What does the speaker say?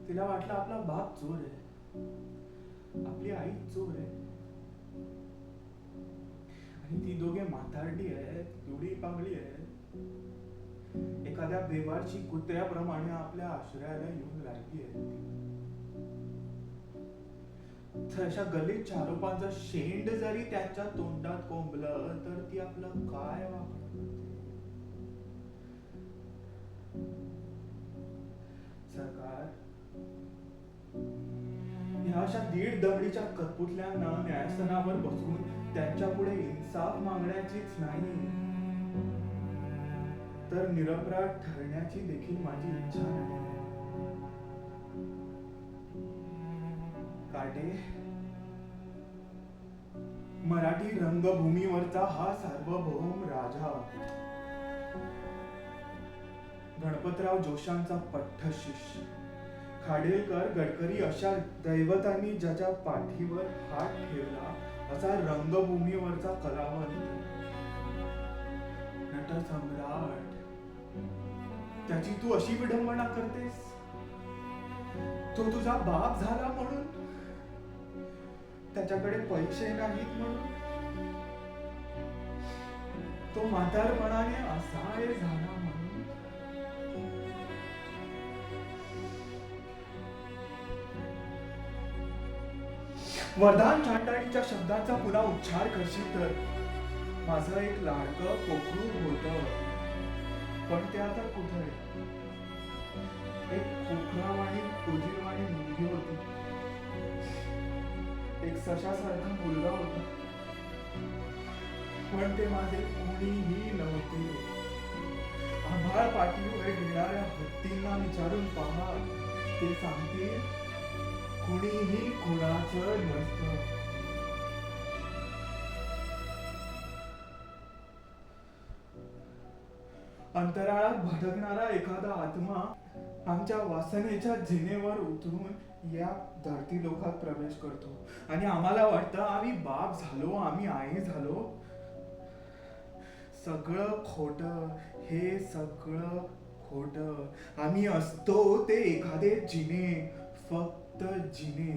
तिला वाटलं आपला बाप चोर आहे, आपली आई चोर आहे, आणि ती दोघे म्हातारडी आहेत, पिवळी पांगळी आहेत, एखाद्या बेवारची कुत्र्याप्रमाणे आपल्या आश्रयाला येऊन राहिली आहे. तर अशा गल्लीत चारोपांचं शेंड जरी त्यांच्या तोंडात कोंबलं तर ती आपलं काय वागणं करते. सरकार ह्या अशा दीड दमडीच्या कटपुतल्यांना न्यायस्थानावर बसून त्यांच्या पुढे इन्साफ मागण्याचीच नाही तर निरपराध ठरण्याची देखील माझी इच्छा नाही. काटे, मराठी रंगभूमीवरचा हा सार्वभौम राजा, गणपतराव जोशांचा पट्टशिष्य, खाडेलकर, गडकरी अशा दैवतांनी ज्याच्या पाठीवर हात ठेवला असा रंगभूमीवरचा कलावंत, नटसम्राट, त्याची तू अशी विडंबना करतेस? तो तुझा बाप झाला म्हणून, त्याच्याकडे पैसे नाहीत म्हणून, तो म्हातारपणाने असहाय झाला म्हणून. वरदान चांडाळीच्या शब्दांचा पुन्हा उच्चार करशील तर माझं एक लाडकं कोकरू होतं, पण ते आता कुठे? एक खोखरावाणी कुजीवाणी मुलगी होती, एक सशासारखा मुलगा होता, पण ते माझे कोणीही नव्हते. आभाळ पाठीवर येणाऱ्या हत्तींना विचारून पहा, ते सांगतील कुणीही कुणाचं नसतं. अंतराळात भटकणारा एखादा आत्मा आमच्या वासनेच्या जिनेवर उतरून या धरती लोकात प्रवेश करतो आणि आम्हाला वाटतं आम्ही बाप झालो, आम्ही आई झालो. सगळं खोटं, हे सगळं खोटं. आम्ही असतो ते एखादे जिने, फक्त जिने.